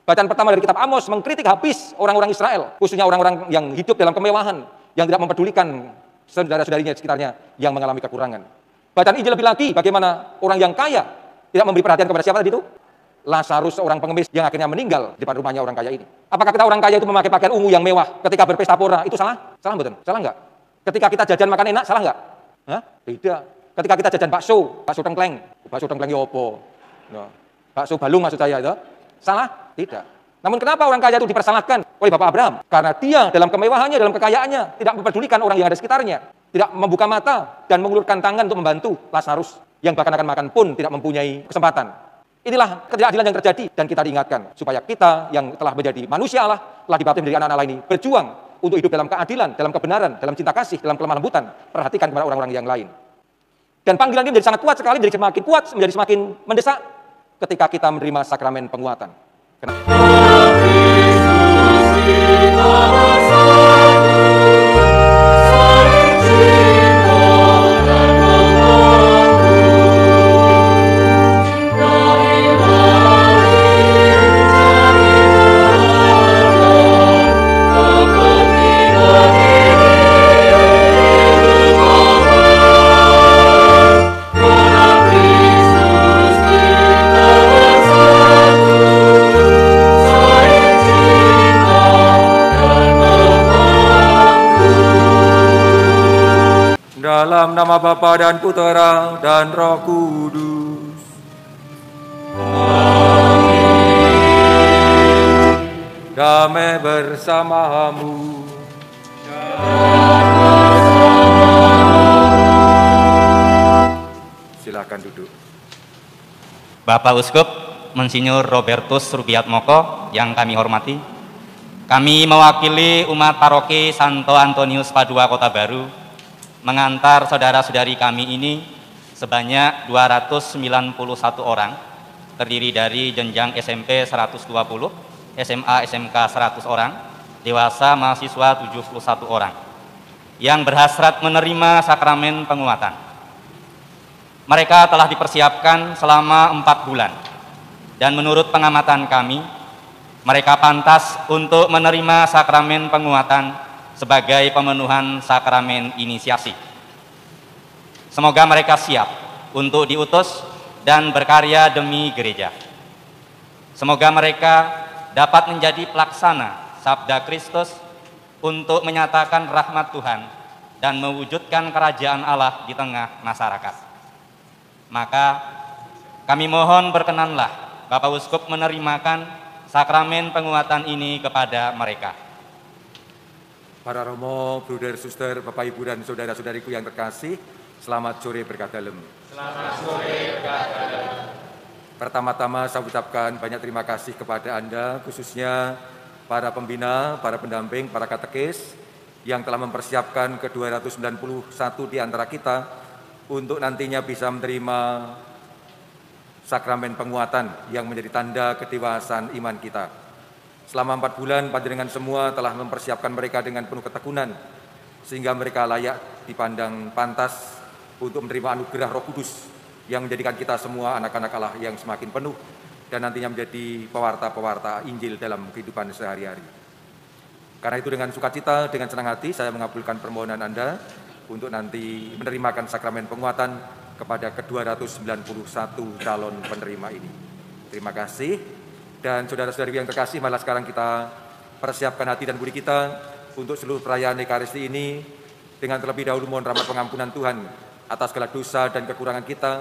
Bacaan pertama dari kitab Amos mengkritik habis orang-orang Israel, khususnya orang-orang yang hidup dalam kemewahan, yang tidak mempedulikan saudara-saudarinya di sekitarnya yang mengalami kekurangan. Bacaan Injil lebih lagi, bagaimana orang yang kaya tidak memberi perhatian kepada siapa tadi itu? Lazarus, seorang pengemis yang akhirnya meninggal di depan rumahnya orang kaya ini. Apakah kita orang kaya itu memakai pakaian ungu yang mewah ketika berpesta pora? Itu salah? Salah betul? Salah enggak? Ketika kita jajan makan enak, salah enggak? Hah? Tidak. Ketika kita jajan bakso tengkleng ya opo? Nah, bakso balung maksud saya itu. Salah? Tidak. Namun kenapa orang kaya itu dipersalahkan oleh Bapak Abraham? Karena dia dalam kemewahannya, dalam kekayaannya, tidak mempedulikan orang yang ada di sekitarnya. Tidak membuka mata dan mengulurkan tangan untuk membantu Lazarus yang bahkan akan makan pun tidak mempunyai kesempatan. Inilah ketidakadilan yang terjadi dan kita diingatkan supaya kita yang telah menjadi manusia Allah, telah dibaptis menjadi anak Allah ini, berjuang untuk hidup dalam keadilan, dalam kebenaran, dalam cinta kasih, dalam kelemah lembutan, perhatikan kepada orang-orang yang lain. Dan panggilan ini menjadi sangat kuat sekali, menjadi semakin kuat, menjadi semakin mendesak ketika kita menerima sakramen penguatan. Dalam nama Bapa dan Putera dan Roh Kudus. Amin. Damai bersamamu. Silakan duduk. Bapak Uskup Monsinyur Robertus Rubiatmoko yang kami hormati, kami mewakili umat paroki Santo Antonius Padua Kota Baru mengantar saudara-saudari kami ini sebanyak 291 orang, terdiri dari jenjang SMP 120, SMA SMK 100 orang, dewasa mahasiswa 71 orang, yang berhasrat menerima sakramen penguatan. Mereka telah dipersiapkan selama 4 bulan, dan menurut pengamatan kami, mereka pantas untuk menerima sakramen penguatan sebagai pemenuhan sakramen inisiasi. Semoga mereka siap untuk diutus dan berkarya demi gereja. Semoga mereka dapat menjadi pelaksana sabda Kristus untuk menyatakan rahmat Tuhan dan mewujudkan kerajaan Allah di tengah masyarakat. Maka kami mohon berkenanlah Bapak Uskup menerimakan sakramen penguatan ini kepada mereka. Para romo, bruder, suster, Bapak Ibu dan saudara-saudariku yang terkasih, selamat sore berkah dalem. Selamat sore berkah dalem. Pertama-tama saya ucapkan banyak terima kasih kepada Anda, khususnya para pembina, para pendamping, para katekis yang telah mempersiapkan ke-291 di antara kita untuk nantinya bisa menerima sakramen penguatan yang menjadi tanda kedewasaan iman kita. Selama 4 bulan, panjenengan semua telah mempersiapkan mereka dengan penuh ketekunan, sehingga mereka layak dipandang pantas untuk menerima anugerah Roh Kudus yang menjadikan kita semua anak-anak Allah yang semakin penuh dan nantinya menjadi pewarta-pewarta Injil dalam kehidupan sehari-hari. Karena itu dengan sukacita, dengan senang hati, saya mengabulkan permohonan Anda untuk nanti menerimakan sakramen penguatan kepada ke-291 calon penerima ini. Terima kasih. Dan saudara-saudari yang terkasih, malah sekarang kita persiapkan hati dan budi kita untuk seluruh perayaan Ekaristi ini dengan terlebih dahulu mohon rahmat pengampunan Tuhan atas segala dosa dan kekurangan kita,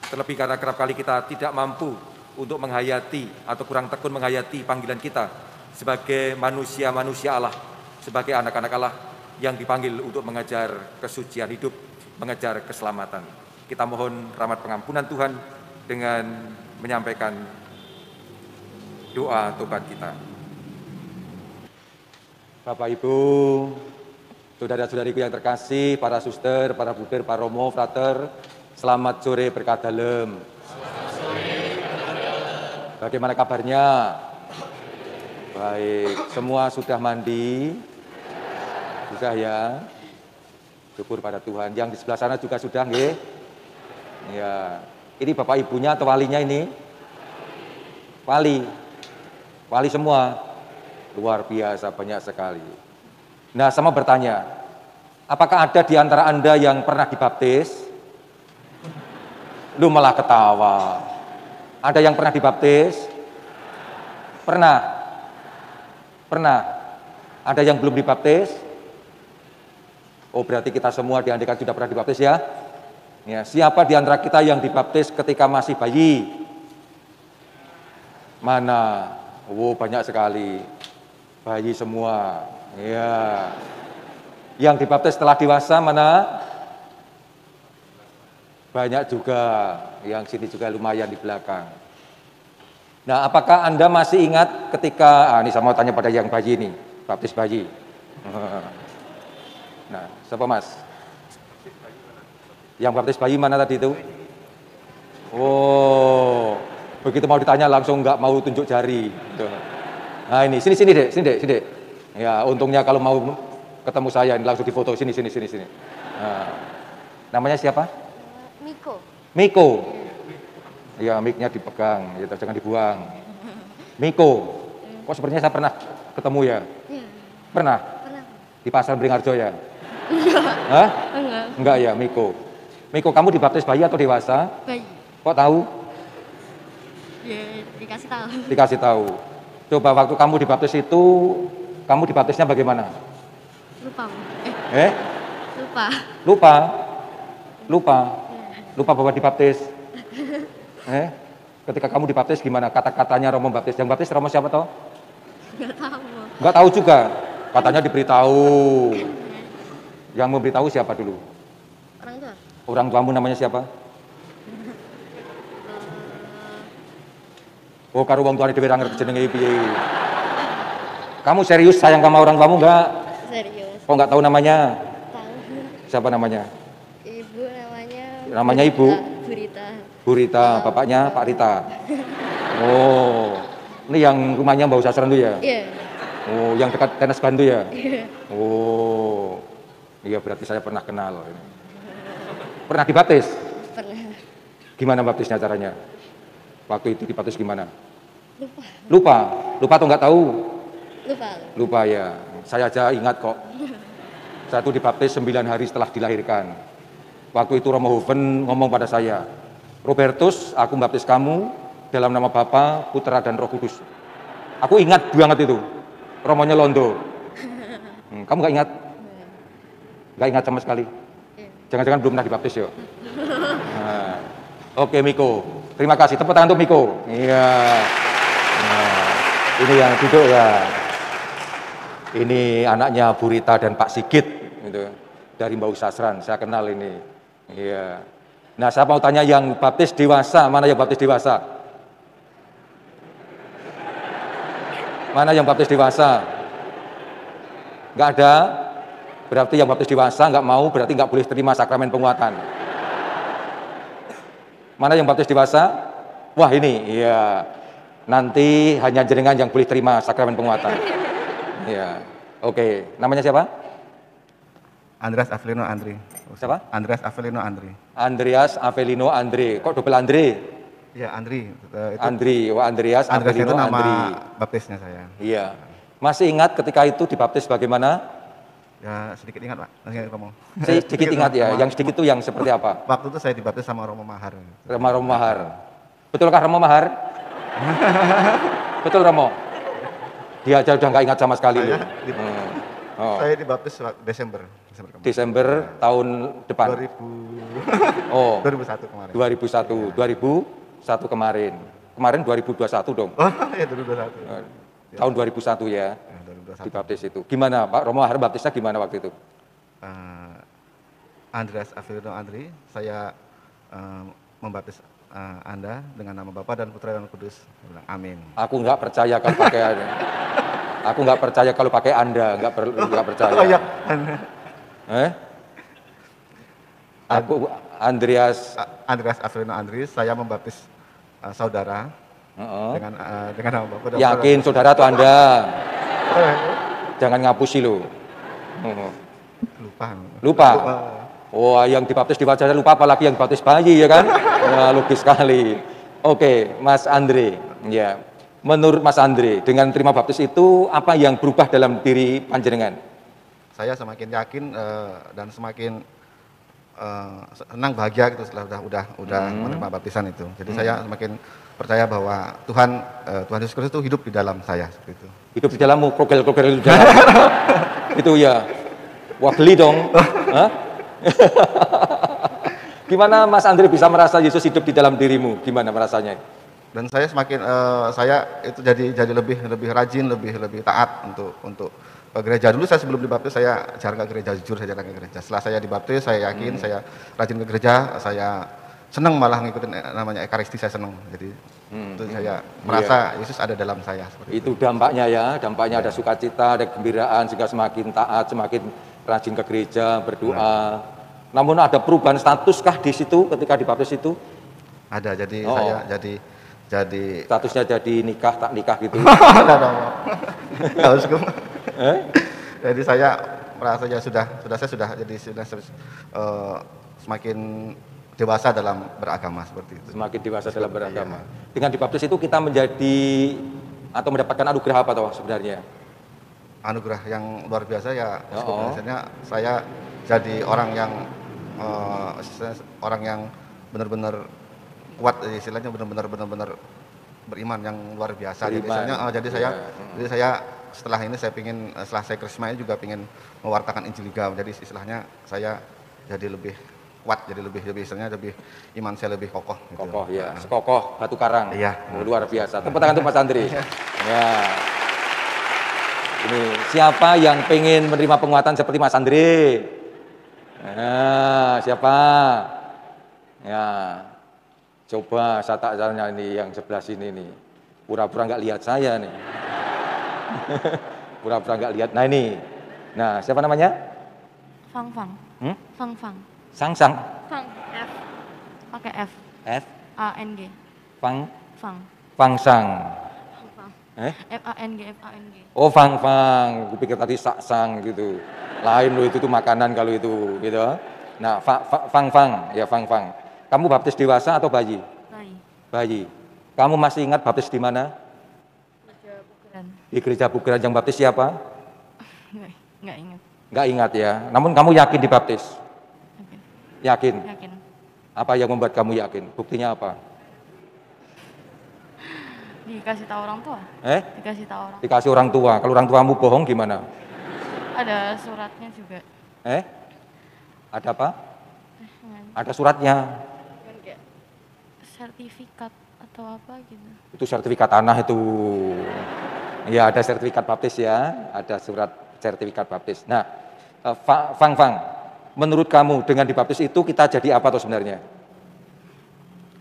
terlebih karena kerap kali kita tidak mampu untuk menghayati atau kurang tekun menghayati panggilan kita sebagai manusia-manusia Allah, sebagai anak-anak Allah yang dipanggil untuk mengejar kesucian hidup, mengejar keselamatan. Kita mohon rahmat pengampunan Tuhan dengan menyampaikan doa tobat kita. Bapak Ibu, saudara-saudariku yang terkasih, para suster, para bruder, para romo, frater, selamat sore berkah dalem. Selamat sore berkah dalem. Bagaimana kabarnya? Baik, semua sudah mandi? Sudah ya? Syukur pada Tuhan. Yang di sebelah sana juga sudah, nggih? Ya. Ini bapak ibunya atau walinya ini? Wali. Wali semua. Luar biasa, banyak sekali. Nah, sama bertanya, apakah ada di antara Anda yang pernah dibaptis? Lu malah ketawa. Ada yang pernah dibaptis? Pernah? Pernah? Ada yang belum dibaptis? Oh, berarti kita semua di Andika sudah pernah dibaptis ya? Ya, siapa di antara kita yang dibaptis ketika masih bayi? Mana? Oh, banyak sekali. Bayi semua. Ya. Yang dibaptis setelah dewasa mana? Banyak juga. Yang sini juga lumayan di belakang. Nah, apakah Anda masih ingat ketika, ini saya mau tanya pada yang bayi ini, baptis bayi. Nah, siapa Mas? Yang baptis bayi mana tadi itu? Oh, begitu mau ditanya langsung nggak mau tunjuk jari. Nah ini, sini dek. Ya, untungnya kalau mau ketemu saya ini langsung difoto, sini. Nah, namanya siapa? Miko. Ya, mic-nya dipegang, ya, jangan dibuang. Miko, kok sepertinya saya pernah ketemu ya? Pernah? Di pasar Beringharjo ya? Hah? Enggak ya, Miko. Miko, kamu dibaptis bayi atau dewasa? Bayi. Kok tahu? Ya, dikasih tahu. Dikasih tahu. Coba waktu kamu dibaptis itu, kamu dibaptisnya bagaimana? Lupa. Lupa bahwa dibaptis. Ketika kamu dibaptis gimana? Kata-katanya Romo baptis. Yang baptis Romo siapa toh? Nggak tahu. Nggak tahu juga. Katanya diberitahu. Yang memberitahu siapa dulu? Orang tua. Orang tuamu namanya siapa? Oh, karo wong tuane dhewe ra ngerti jenenge piye. Kamu serius sayang sama orang tuamu enggak? Serius. Kok enggak tahu namanya? Tahu. Siapa namanya? Ibu namanya. Namanya Ibu? Burita. Burita, bapaknya Pak Rita. Oh, ini yang rumahnya Mbak Sasran itu ya? Iya. Oh, yang dekat tenis bantu ya? Iya. Oh, iya berarti saya pernah kenal. Pernah dibaptis? Pernah. Gimana baptisnya caranya? Waktu itu dibaptis gimana? Lupa. Lupa atau nggak tahu? Lupa. Lupa ya. Saya aja ingat kok. Saya itu dibaptis 9 hari setelah dilahirkan. Waktu itu Romo Hoven ngomong pada saya, Robertus, aku baptis kamu dalam nama Bapa, Putra dan Roh Kudus. Aku ingat banget itu. Romonya Londo. Kamu nggak ingat? Nggak ingat sama sekali? Jangan-jangan belum pernah dibaptis ya? Nah, oke Miko, terima kasih. Tepuk tangan untuk Miko. Iya. Nah, ini yang duduk ya. Ini anaknya Burita dan Pak Sigit, gitu. Dari Mbau Sasran. Saya kenal ini. Iya. Nah, saya mau tanya yang baptis dewasa, mana yang baptis dewasa? Mana yang baptis dewasa? Nggak ada? Berarti yang baptis dewasa nggak mau, berarti nggak boleh terima sakramen penguatan. Mana yang baptis dewasa? Wah ini, iya. Nanti hanya jenengan yang boleh terima sakramen penguatan. Iya. Oke, namanya siapa? Andreas Avelino Andri. Siapa? Andreas Avelino Andri. Andreas Avelino Andri. Kok double Andri? Ya, Andri. Itu Andri, wah Andreas Avelino itu nama Andri. baptisnya saya. Iya. Masih ingat ketika itu dibaptis bagaimana? Ya, sedikit ingat, Pak. Masih ingat, Romo. Sedikit ingat ya. Yang sedikit itu yang seperti apa? Waktu itu saya dibaptis sama Romo Mahar. Romo Mahar. Betulkah Romo Mahar? Betul Romo? Dia aja udah nggak ingat sama sekali loh. Oh. Saya dibaptis Desember kemarin. Desember tahun depan. 2000. Oh. 2001 kemarin. 2001 kemarin. Kemarin 2021 dong. Oh, ya 2021. Tahun 2001 ya. 2021. Dibaptis itu. Gimana Pak Romo Mahar baptisnya gimana waktu itu? Andreas Avelino Andri, saya membaptis Anda dengan nama Bapa dan Putra dan Kudus. Amin. Aku nggak percaya kalau pakai aku nggak percaya kalau pakai Anda, nggak percaya. Oh ya. Aku Andreas Avelino Andri, saya membaptis saudara dengan nama Bapa dan Yakin saudara atau Anda? Jangan ngapusi lo. Lupa. Oh, yang dibaptis dewasa lupa, apalagi yang dibaptis bayi ya kan? Nah, logis sekali. Oke, Mas Andre, ya. menurut Mas Andre, dengan terima baptis itu apa yang berubah dalam diri panjenengan? Saya semakin yakin dan semakin senang bahagia gitu setelah udah menerima baptisan itu. Jadi saya semakin percaya bahwa Tuhan Yesus Kristus itu hidup di dalam saya seperti itu. Hidup di dalammu, krogel-krogel di dalam. Itu ya. Wah, geli dong. Hah? Gimana Mas Andre bisa merasa Yesus hidup di dalam dirimu? Gimana merasanya? Dan saya semakin saya itu jadi lebih rajin, lebih taat untuk ke gereja. Dulu saya sebelum dibaptis saya jarang ke gereja, jujur saya jarang ke gereja. Setelah saya dibaptis saya yakin saya rajin ke gereja, saya senang malah ngikutin namanya Ekaristi, saya senang. Jadi itu saya merasa Yesus ada dalam saya seperti itu dampaknya ya, dampaknya ada sukacita, ada gembiraan, sehingga semakin taat, semakin rajin ke gereja, berdoa. Namun ada perubahan status kah di situ ketika dibaptis itu? Ada, jadi saya jadi statusnya jadi nikah tak nikah gitu. Jadi saya merasa ya sudah semakin dewasa dalam beragama seperti itu. Semakin dewasa dalam beragama. Dengan dibaptis itu kita menjadi atau mendapatkan anugerah apa toh sebenarnya? Anugerah yang luar biasa ya. Biasanya saya jadi orang yang benar-benar kuat, istilahnya benar-benar beriman yang luar biasa. Jadi saya setelah ini setelah saya krisma juga ingin mewartakan Injil juga. Jadi istilahnya saya jadi lebih kuat, jadi lebih istilahnya lebih iman saya lebih kokoh. Gitu. Kokoh ya, sekokoh batu karang. Iya. Luar biasa. Tepuk tangan untuk Mas Andri. Ya. Ini siapa yang pengen menerima penguatan seperti Mas Andri? Nah, siapa? Ya. Coba saya tak caranya ini yang sebelah sini nih. Pura-pura nggak lihat saya nih. Pura-pura nggak lihat. Nah ini. Nah, siapa namanya? Fang. Fang. Sang. Fang. F. Pakai F. F. A N G. Fang. Fang. F A N G. Oh, Fang. Gue pikir tadi sang gitu. Lain loh itu makanan kalau itu gitu. Nah, Fang. Ya, Fang. Kamu baptis dewasa atau bayi? Bayi. Kamu masih ingat baptis di mana? Gereja Bukeran. Di gereja Bukeran. Yang baptis siapa? Nggak ingat. Nggak ingat ya. Namun kamu yakin dibaptis? Yakin. Apa yang membuat kamu yakin? Buktinya apa? Dikasih tahu orang tua. Dikasih orang tua. Kalau orang tuamu bohong gimana? Ada suratnya juga. Ada apa? Ada suratnya. Sertifikat atau apa gitu. Itu sertifikat tanah itu. Ya, ada sertifikat baptis ya. Ada surat sertifikat baptis. Nah, Fang. Menurut kamu dengan dibaptis itu kita jadi apa tuh sebenarnya?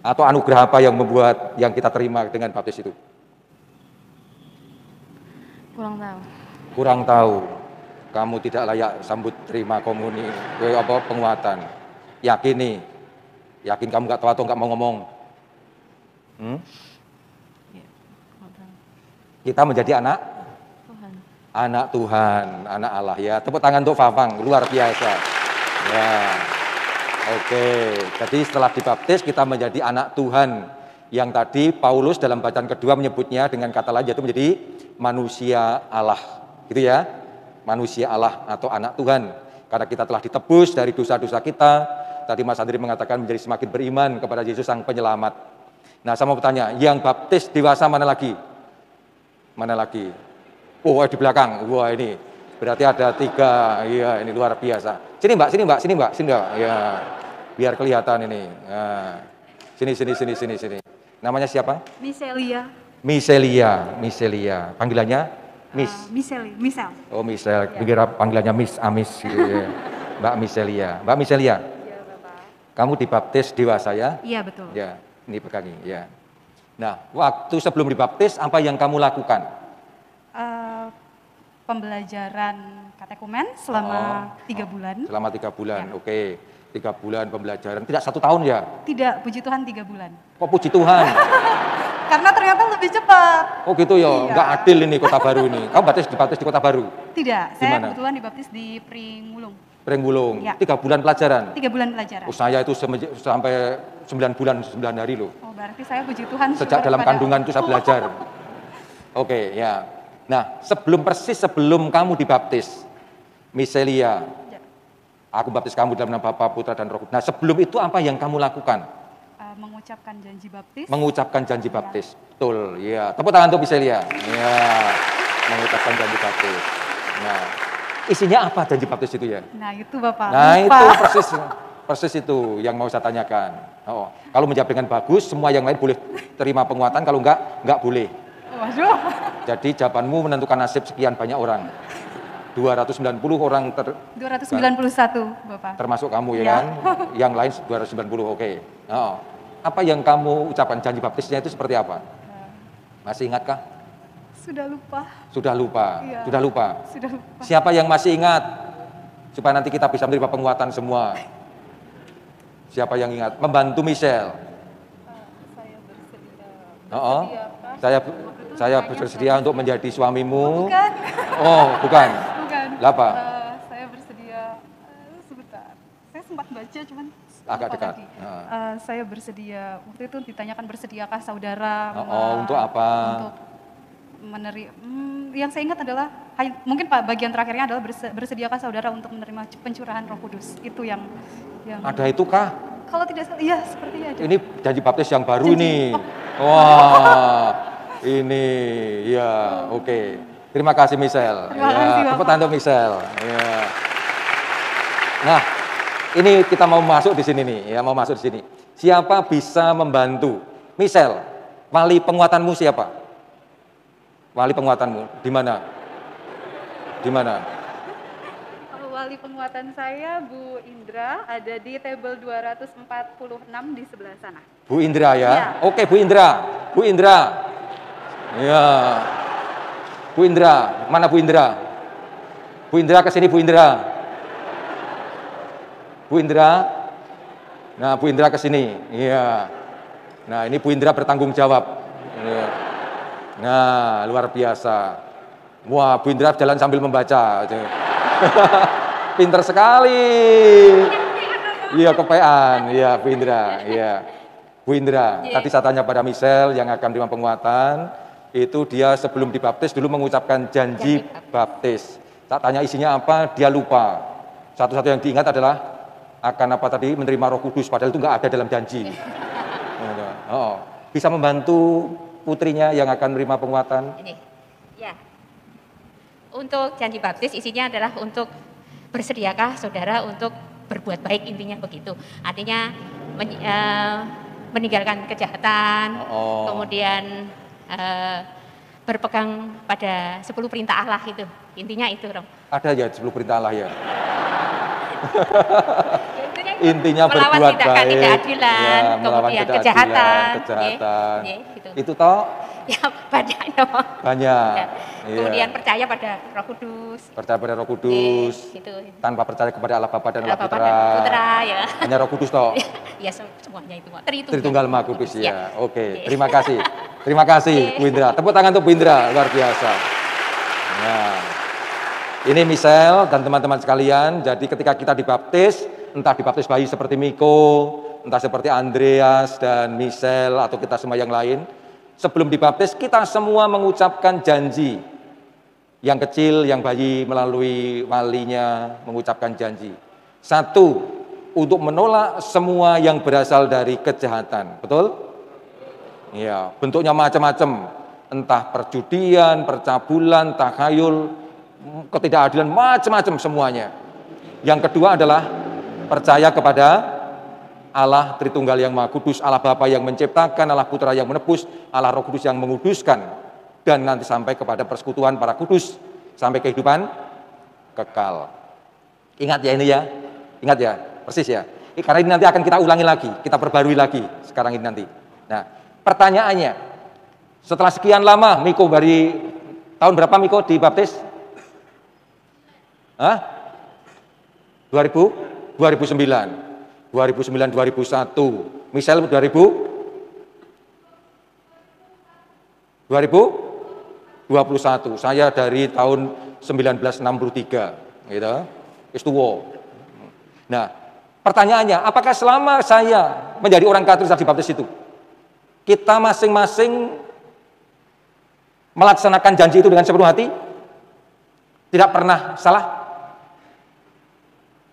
Atau anugerah apa yang membuat yang kita terima dengan baptis itu? Kurang tahu. Kamu tidak layak sambut terima komuni, penguatan. Yakin nih. Yakin kamu nggak tahu atau nggak mau ngomong? Kita menjadi anak Tuhan. Anak Tuhan, anak Allah ya. Tepuk tangan untuk Fafang, luar biasa. Ya. Oke, jadi setelah dibaptis kita menjadi anak Tuhan. Yang tadi Paulus dalam bacaan kedua menyebutnya dengan kata lain yaitu menjadi manusia Allah. Gitu ya. Manusia Allah atau anak Tuhan. Karena kita telah ditebus dari dosa-dosa kita. Tadi Mas Andri mengatakan menjadi semakin beriman kepada Yesus Sang Penyelamat. Nah, saya mau bertanya, yang baptis dewasa mana lagi? Mana lagi? Oh, di belakang. Wah, ini berarti ada 3. Iya, ini luar biasa. Sini Mbak. Ya. Biar kelihatan ini. Nah. Sini. Namanya siapa? Miselia. Panggilannya Miss. Misel. Oh, Misel. Kira panggilannya Miss Amis. Mbak Miselia. Iya, Bapak. Kamu dibaptis dewasa ya? Iya, betul. Ya, ini pegangi ya. Nah, waktu sebelum dibaptis apa yang kamu lakukan? Pembelajaran katekumen selama 3 bulan. Selama 3 bulan, Ya. Oke. 3 bulan pembelajaran, tidak 1 tahun ya? Tidak, puji Tuhan 3 bulan. Kok puji Tuhan? Karena ternyata lebih cepat. Oh gitu ya, Iya. nggak adil ini Kota Baru ini. Kamu dibaptis di Kota Baru? Tidak, saya Dimana? kebetulan dibaptis di Pringwulung. Pringwulung, Ya. 3 bulan pelajaran? 3 bulan pelajaran. Oh, saya itu sampai 9 bulan, 9 hari loh. Oh, berarti saya puji Tuhan. Sejak syukur dalam kepada kandungan itu saya belajar. Oke, ya. Nah, sebelum kamu dibaptis, Miselia, Ya. aku baptis kamu dalam nama Bapa, Putra, dan Roh Kudus. Nah, sebelum itu apa yang kamu lakukan? Mengucapkan janji baptis. Mengucapkan janji baptis. Betul, ya. Tepuk tangan untuk Miselia. Ya, mengucapkan janji baptis. Nah, isinya apa janji baptis itu ya? Nah itu Bapak. Nah, lupa. itu persis itu yang mau saya tanyakan. Oh, kalau menjawab dengan bagus, semua yang lain boleh terima penguatan, kalau enggak boleh. Waduh. Jadi jawabanmu menentukan nasib sekian banyak orang. 290 orang 291 Bapak. termasuk kamu ya Ya. kan? Yang lain 290, oke. Oh. Apa yang kamu ucapkan janji baptisnya itu seperti apa? Masih ingatkah? Sudah lupa. Sudah lupa. Iya. Sudah lupa. Sudah lupa. Siapa yang masih ingat? Supaya nanti kita bisa menerima penguatan semua. Siapa yang ingat? Membantu Michelle. Saya bersedia. Oh, saya bersedia untuk menjadi suamimu. Bukan. Oh, bukan. Bukan. Lah apa? Saya bersedia. Sebentar. Saya sempat baca cuman Agak lupa dekat. tadi. Nah. Saya bersedia. Waktu itu ditanyakan bersediakah saudara? Untuk apa? Untuk menerima. Yang saya ingat adalah mungkin Pak bagian terakhirnya adalah bersediakah saudara untuk menerima pencurahan Roh Kudus. Itu yang Ada itu kah? kalau tidak salah, iya sepertinya ada. Ini janji baptis yang baru Janji. ini. Wah, ini ya, oke. Terima kasih Michelle. Terima kasih, Bapak. Tepuk tangan untuk Michelle. Ya. Nah, ini kita mau masuk di sini nih, ya mau masuk di sini. Siapa bisa membantu? Michelle, wali penguatanmu siapa? Wali penguatanmu di mana? Di mana? Wali penguatan saya Bu Indra ada di table 246 di sebelah sana. Bu Indra ya? Ya. Oke, Bu Indra. Bu Indra. Ya. Bu Indra, mana Bu Indra? Bu Indra ke sini Bu Indra. Bu Indra. Nah, Bu Indra ke sini. Iya. Nah, ini Bu Indra bertanggung jawab. Iya. Nah, luar biasa. Wah, Bu Indra jalan sambil membaca. Pinter sekali. Iya, kepean. Iya, Bu Indra. Iya. Bu Indra, tadi saya tanya pada Michelle yang akan menerima penguatan, itu dia sebelum dibaptis dulu mengucapkan janji baptis. Tak tanya isinya apa, dia lupa. Satu-satu yang diingat adalah akan apa tadi, menerima Roh Kudus, padahal itu nggak ada dalam janji. Oh, bisa membantu putrinya yang akan menerima penguatan? Ini, ya. Untuk janji baptis isinya adalah untuk bersediakah saudara untuk berbuat baik, intinya begitu. Artinya meninggalkan kejahatan, kemudian berpegang pada 10 perintah Allah itu. Intinya itu, Rom. Ada ya 10 perintah Allah ya. Intinya melawan berbuat tindakan baik, keadilan, ya, kemudian kejahatan. Gitu. Itu toh Ya, banyak dong. banyak. Ya. Iya. Kemudian percaya pada Roh Kudus. Percaya pada Roh Kudus. Gitu. Tanpa percaya kepada Allah Bapa dan Allah Bapa Putra. dan Putra, ya. Hanya Roh Kudus toh. Ya, semuanya itu. Tritunggal Maha Kudus ya. Oke, terima kasih. Terima kasih Bu Indra. Tepuk tangan untuk Bu Indra, luar biasa. Nah, ini Michelle dan teman-teman sekalian. Jadi ketika kita dibaptis, entah dibaptis bayi seperti Miko, entah seperti Andreas dan Michelle atau kita semua yang lain, sebelum dibaptis kita semua mengucapkan janji. Yang kecil, yang bayi melalui walinya mengucapkan janji. Satu, untuk menolak semua yang berasal dari kejahatan. Betul? Ya, bentuknya macam-macam. Entah perjudian, percabulan, takhayul, ketidakadilan, macam-macam semuanya. Yang kedua adalah percaya kepada Allah Tritunggal yang Maha Kudus, Allah Bapa yang menciptakan, Allah Putra yang menebus, Allah Roh Kudus yang menguduskan, dan nanti sampai kepada persekutuan para kudus, sampai kehidupan kekal. Ingat ya ini ya, ingat ya, persis ya. Karena ini nanti akan kita ulangi lagi, kita perbarui lagi sekarang ini nanti. Nah, pertanyaannya, setelah sekian lama Miko dari tahun berapa Miko dibaptis? Hah? 2009, 2001, Michelle 2021, saya dari tahun 1963, gitu. Istuwo. Nah, pertanyaannya, apakah selama saya menjadi orang Katolik saat dibaptis itu, kita masing-masing melaksanakan janji itu dengan sepenuh hati? Tidak pernah salah?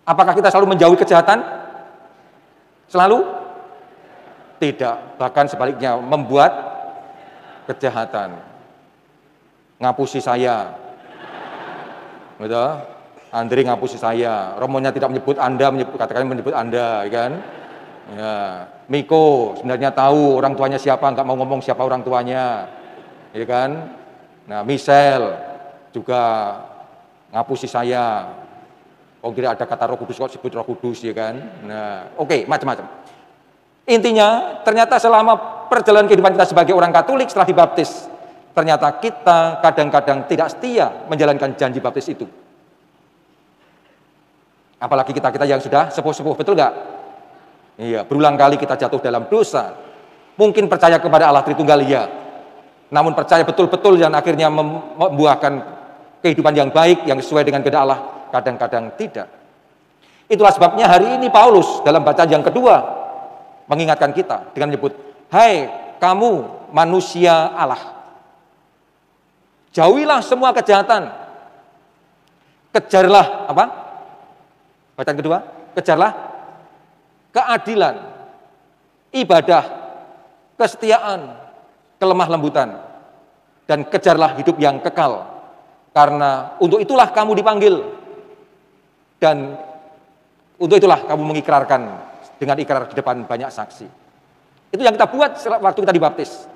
Apakah kita selalu menjauhi kejahatan? Selalu? Tidak, bahkan sebaliknya membuat kejahatan. Ngapusi saya. Betul? Andre ngapusi saya. Romonya tidak menyebut Anda, katakan menyebut Anda, kan? Ya. Miko sebenarnya tahu orang tuanya siapa, nggak mau ngomong siapa orang tuanya, ya kan? Nah, Michelle juga ngapusi saya. Oh, kira ada kata Roh Kudus kok sebut Roh Kudus, ya kan? Nah, oke, macam-macam. Intinya, ternyata selama perjalanan kehidupan kita sebagai orang Katolik setelah dibaptis, ternyata kita kadang-kadang tidak setia menjalankan janji baptis itu. Apalagi kita yang sudah sepuh-sepuh, betul nggak? Iya, berulang kali kita jatuh dalam dosa. Mungkin percaya kepada Allah Tritunggal, iya. Namun percaya betul-betul dan akhirnya membuahkan kehidupan yang baik, yang sesuai dengan kehendak Allah, kadang-kadang tidak. Itulah sebabnya hari ini Paulus dalam bacaan yang kedua mengingatkan kita dengan menyebut, hai kamu manusia Allah, jauhilah semua kejahatan, kejarlah apa? Bacaan kedua, kejarlah keadilan, ibadah, kesetiaan, kelemah lembutan, dan kejarlah hidup yang kekal. Karena untuk itulah kamu dipanggil, dan untuk itulah kamu mengikrarkan dengan ikrar di depan banyak saksi. Itu yang kita buat waktu kita dibaptis.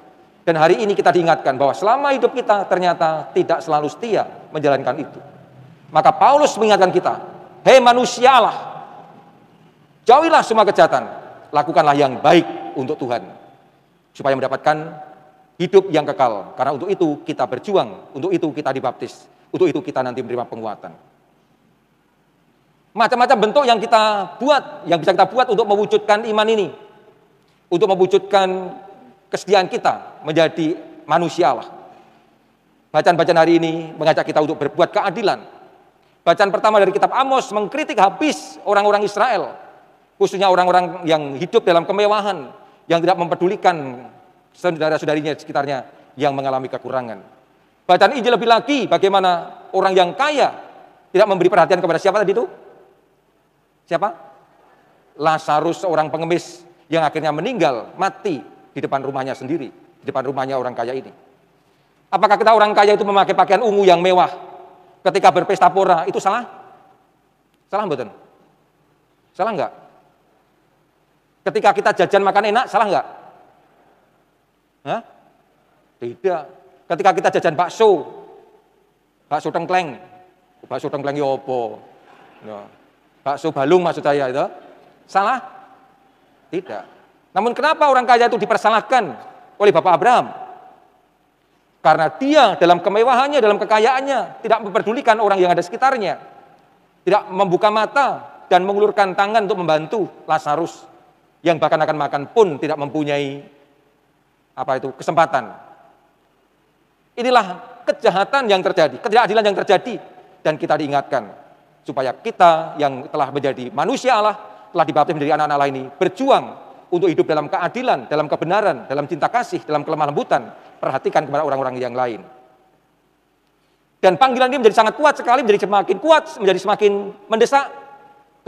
Dan hari ini kita diingatkan bahwa selama hidup kita ternyata tidak selalu setia menjalankan itu. Maka Paulus mengingatkan kita, hei manusia Allah, jauhilah semua kejahatan, lakukanlah yang baik untuk Tuhan, supaya mendapatkan hidup yang kekal. Karena untuk itu kita berjuang, untuk itu kita dibaptis, untuk itu kita nanti menerima penguatan. Macam-macam bentuk yang kita buat, yang bisa kita buat untuk mewujudkan iman ini, untuk mewujudkan kesediaan kita menjadi manusia Allah. Bacaan-bacaan hari ini mengajak kita untuk berbuat keadilan. Bacaan pertama dari kitab Amos mengkritik habis orang-orang Israel, khususnya orang-orang yang hidup dalam kemewahan, yang tidak mempedulikan saudara-saudarinya di sekitarnya yang mengalami kekurangan. Bacaan Injil lebih lagi bagaimana orang yang kaya tidak memberi perhatian kepada siapa tadi itu? Siapa? Lazarus, seorang pengemis yang akhirnya meninggal, mati di depan rumahnya sendiri, di depan rumahnya orang kaya ini. Apakah kita orang kaya itu memakai pakaian ungu yang mewah ketika berpesta pora, itu salah? Salah mboten? Salah enggak? Ketika kita jajan makan enak, salah enggak? Hah? Tidak. Ketika kita jajan bakso tengkleng ya apa? Ya. Bakso balung maksud saya itu, salah? Tidak. Namun kenapa orang kaya itu dipersalahkan oleh Bapak Abraham? Karena dia dalam kemewahannya, dalam kekayaannya, tidak memperdulikan orang yang ada sekitarnya, tidak membuka mata dan mengulurkan tangan untuk membantu Lazarus, yang bahkan akan makan pun tidak mempunyai kesempatan. Inilah kejahatan yang terjadi, ketidakadilan yang terjadi, dan kita diingatkan supaya kita yang telah menjadi manusia Allah, telah dibaptis menjadi anak-anak Allah ini, berjuang untuk hidup dalam keadilan, dalam kebenaran, dalam cinta kasih, dalam kelemah lembutan, perhatikan kepada orang-orang yang lain. Dan panggilan ini menjadi sangat kuat sekali, menjadi semakin kuat, menjadi semakin mendesak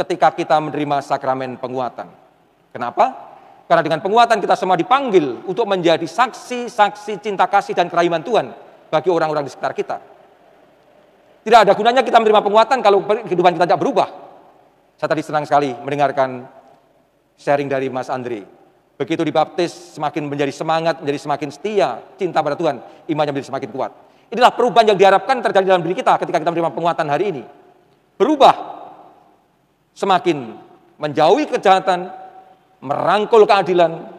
ketika kita menerima sakramen penguatan. Kenapa? Karena dengan penguatan kita semua dipanggil untuk menjadi saksi-saksi cinta kasih dan kerahiman Tuhan bagi orang-orang di sekitar kita. Tidak ada gunanya kita menerima penguatan kalau kehidupan kita tidak berubah. Saya tadi senang sekali mendengarkan sharing dari Mas Andre. Begitu dibaptis, semakin menjadi semangat, menjadi semakin setia, cinta pada Tuhan, imannya menjadi semakin kuat. Inilah perubahan yang diharapkan terjadi dalam diri kita ketika kita menerima penguatan hari ini. Berubah, semakin menjauhi kejahatan, merangkul keadilan,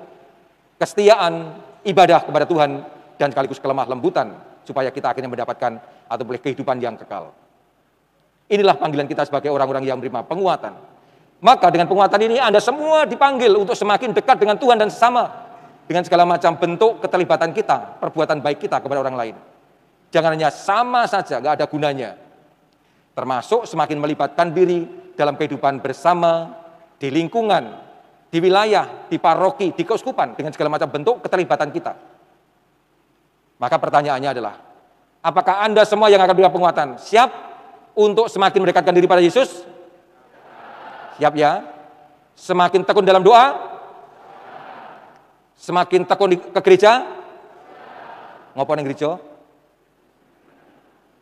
kesetiaan, ibadah kepada Tuhan, dan sekaligus kelemah lembutan, supaya kita akhirnya mendapatkan atau boleh kehidupan yang kekal. Inilah panggilan kita sebagai orang-orang yang menerima penguatan. Maka dengan penguatan ini Anda semua dipanggil untuk semakin dekat dengan Tuhan dan sesama, dengan segala macam bentuk keterlibatan kita, perbuatan baik kita kepada orang lain. Jangan hanya sama saja, nggak ada gunanya. Termasuk semakin melibatkan diri dalam kehidupan bersama, di lingkungan, di wilayah, di paroki, di keuskupan, dengan segala macam bentuk keterlibatan kita. Maka pertanyaannya adalah, Apakah Anda semua yang akan berikan penguatan siap untuk semakin mendekatkan diri pada Yesus? Siap ya? Semakin tekun dalam doa? Semakin tekun ke gereja? Ngopo ning gereja?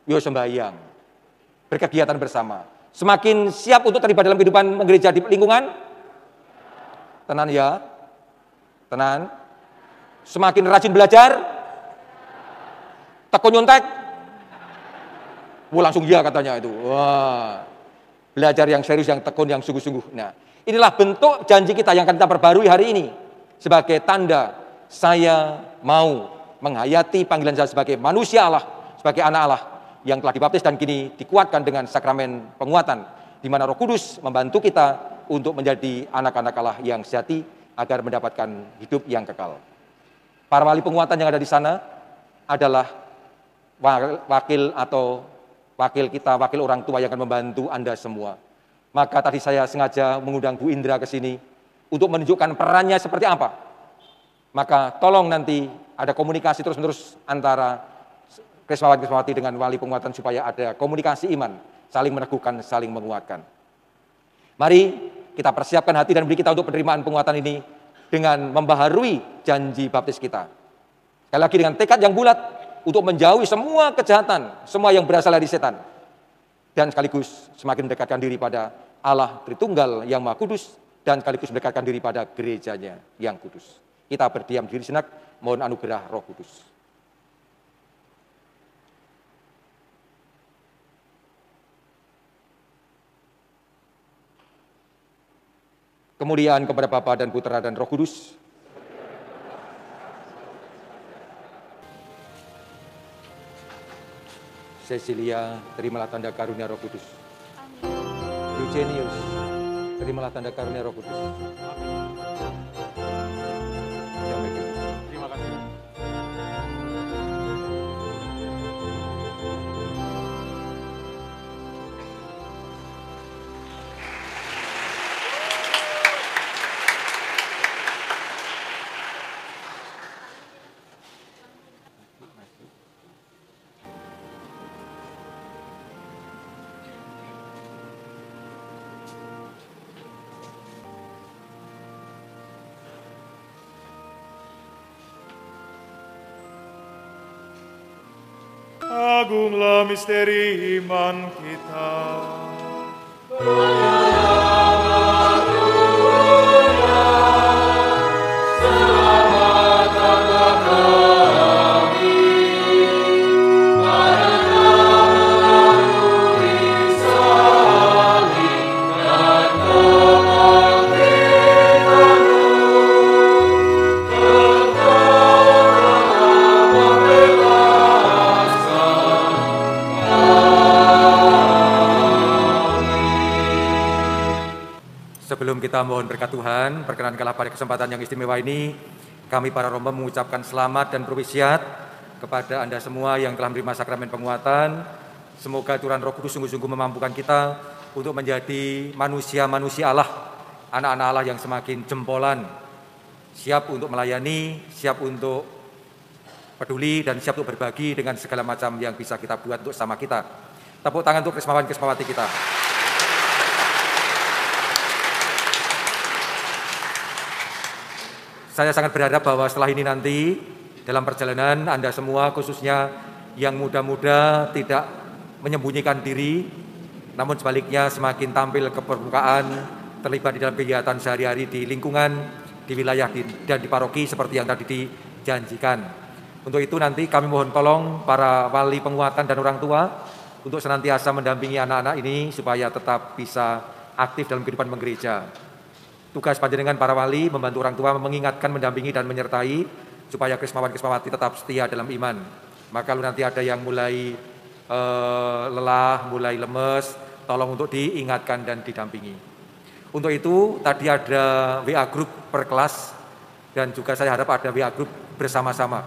Yo sembahyang. Berkegiatan bersama. Semakin siap untuk terlibat dalam kehidupan gereja di lingkungan? Tenan ya? Tenan. Semakin rajin belajar? Tekun nyontek? Langsung ya katanya itu. Wah. Belajar yang serius, yang tekun, yang sungguh-sungguh. Nah, inilah bentuk janji kita yang akan kita perbarui hari ini. Sebagai tanda saya mau menghayati panggilan saya sebagai manusia Allah, sebagai anak Allah yang telah dibaptis dan kini dikuatkan dengan sakramen penguatan, di mana Roh Kudus membantu kita untuk menjadi anak-anak Allah yang sejati agar mendapatkan hidup yang kekal. Para wali penguatan yang ada di sana adalah wakil kita, wakil orang tua yang akan membantu Anda semua. Maka tadi saya sengaja mengundang Bu Indra ke sini untuk menunjukkan perannya seperti apa. Maka tolong nanti ada komunikasi terus-menerus antara Krismawan-Krismawati dengan wali penguatan supaya ada komunikasi iman, saling meneguhkan, saling menguatkan. Mari kita persiapkan hati dan beri kita untuk penerimaan penguatan ini dengan membaharui janji baptis kita. Sekali lagi dengan tekad yang bulat untuk menjauhi semua kejahatan, semua yang berasal dari setan. Dan sekaligus semakin mendekatkan diri pada Allah Tritunggal yang Maha Kudus dan sekaligus mendekatkan diri pada gerejanya yang kudus. Kita berdiam diri sejenak, mohon anugerah Roh Kudus. Kemuliaan kepada Bapa dan Putra dan Roh Kudus. Cecilia, terimalah tanda karunia Roh Kudus. Eugenius, terimalah tanda karunia Roh Kudus. Terima kasih. Agunglah misteri iman kita. Sebelum kita mohon berkat Tuhan, perkenankanlah pada kesempatan yang istimewa ini, kami para rombongan mengucapkan selamat dan berwisiat kepada Anda semua yang telah menerima sakramen penguatan. Semoga Tuhan Roh Kudus sungguh-sungguh memampukan kita untuk menjadi manusia-manusia Allah, anak-anak Allah yang semakin jempolan, siap untuk melayani, siap untuk peduli, dan siap untuk berbagi dengan segala macam yang bisa kita buat untuk sama kita. Tepuk tangan untuk Krismawan-Krismawati kita. Saya sangat berharap bahwa setelah ini nanti dalam perjalanan Anda semua, khususnya yang muda-muda, tidak menyembunyikan diri, namun sebaliknya semakin tampil ke permukaan, terlibat di dalam kegiatan sehari-hari di lingkungan, di wilayah dan di paroki seperti yang tadi dijanjikan. Untuk itu nanti kami mohon tolong para wali penguatan dan orang tua untuk senantiasa mendampingi anak-anak ini supaya tetap bisa aktif dalam kehidupan menggereja. Tugas panjenengan para wali membantu orang tua mengingatkan, mendampingi dan menyertai supaya Krismawan-Krismawati tetap setia dalam iman. Maka kalau nanti ada yang mulai lelah, mulai lemes, tolong untuk diingatkan dan didampingi. Untuk itu tadi ada WA group per kelas dan juga saya harap ada WA group bersama-sama.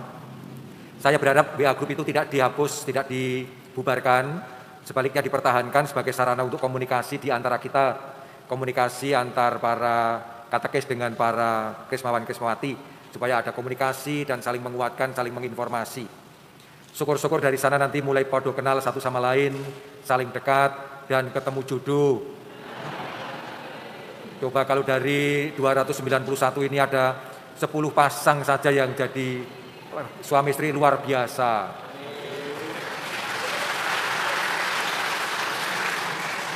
Saya berharap WA group itu tidak dihapus, tidak dibubarkan, sebaliknya dipertahankan sebagai sarana untuk komunikasi di antara kita. Komunikasi antar para katekis dengan para Krismawan-Krismawati supaya ada komunikasi dan saling menguatkan, saling menginformasi. Syukur-syukur dari sana nanti mulai podo kenal satu sama lain, saling dekat, dan ketemu jodoh. Coba kalau dari 291 ini ada 10 pasang saja yang jadi suami istri luar biasa.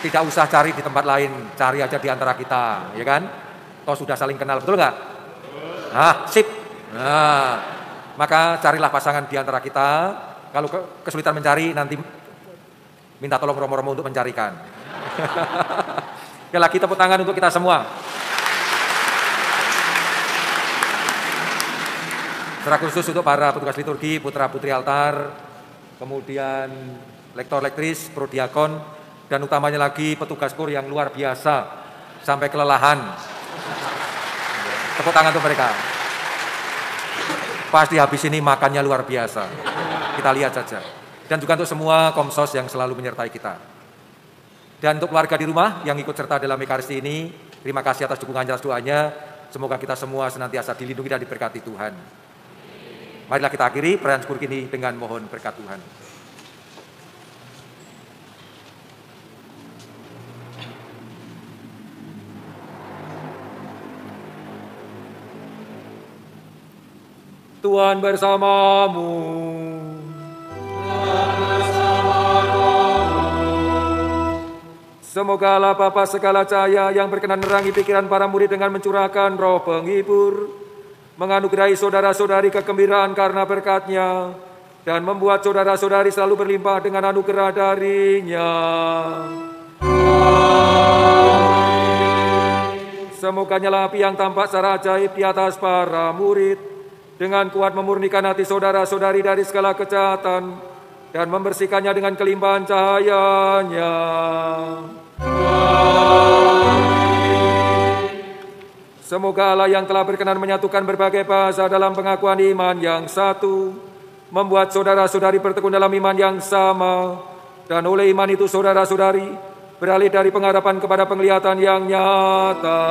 Tidak usah cari di tempat lain, cari aja di antara kita, ya kan? Toh sudah saling kenal, betul nggak? Nah, sip. Nah, maka carilah pasangan di antara kita. Kalau kesulitan mencari, nanti minta tolong Romo-Romo untuk mencarikan. Sekali lagi tepuk tangan untuk kita semua. Secara khusus untuk para petugas liturgi, putra-putri altar, kemudian lektor-lektris, prodiakon, dan utamanya lagi petugas kur yang luar biasa, sampai kelelahan. Tepuk tangan untuk mereka. Pasti habis ini makannya luar biasa. Kita lihat saja. Dan juga untuk semua komsos yang selalu menyertai kita. Dan untuk keluarga di rumah yang ikut serta dalam Ekaristi ini, terima kasih atas dukungan atas doanya. Semoga kita semua senantiasa dilindungi dan diberkati Tuhan. Marilah kita akhiri perayaan syukur ini dengan mohon berkat Tuhan. Tuhan bersamamu. Semoga Allah Bapa segala cahaya yang berkenan menerangi pikiran para murid dengan mencurahkan roh penghibur, menganugerahi saudara-saudari kegembiraan karena berkat-Nya, dan membuat saudara-saudari selalu berlimpah dengan anugerah dari-Nya. Semoga nyala api yang tampak secara ajaib di atas para murid, dengan kuat memurnikan hati saudara-saudari dari segala kejahatan, dan membersihkannya dengan kelimpahan cahaya-Nya. Semoga Allah yang telah berkenan menyatukan berbagai bahasa dalam pengakuan iman yang satu, membuat saudara-saudari bertekun dalam iman yang sama, dan oleh iman itu saudara-saudari beralih dari pengharapan kepada penglihatan yang nyata.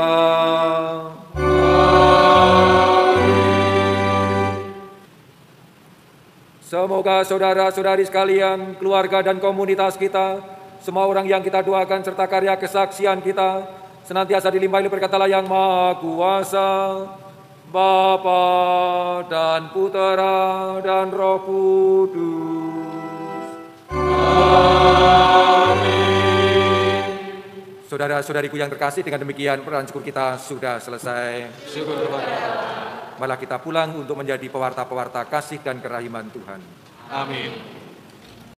Semoga saudara-saudari sekalian, keluarga dan komunitas kita, semua orang yang kita doakan serta karya kesaksian kita, senantiasa dilimpahi berkat Allah yang Maha Kuasa, Bapa dan Putera dan Roh Kudus. Amin. Saudara-saudariku yang terkasih, dengan demikian perayaan syukur kita sudah selesai. Syukur kepada Allah. Malah kita pulang untuk menjadi pewarta-pewarta kasih dan kerahiman Tuhan. Amin.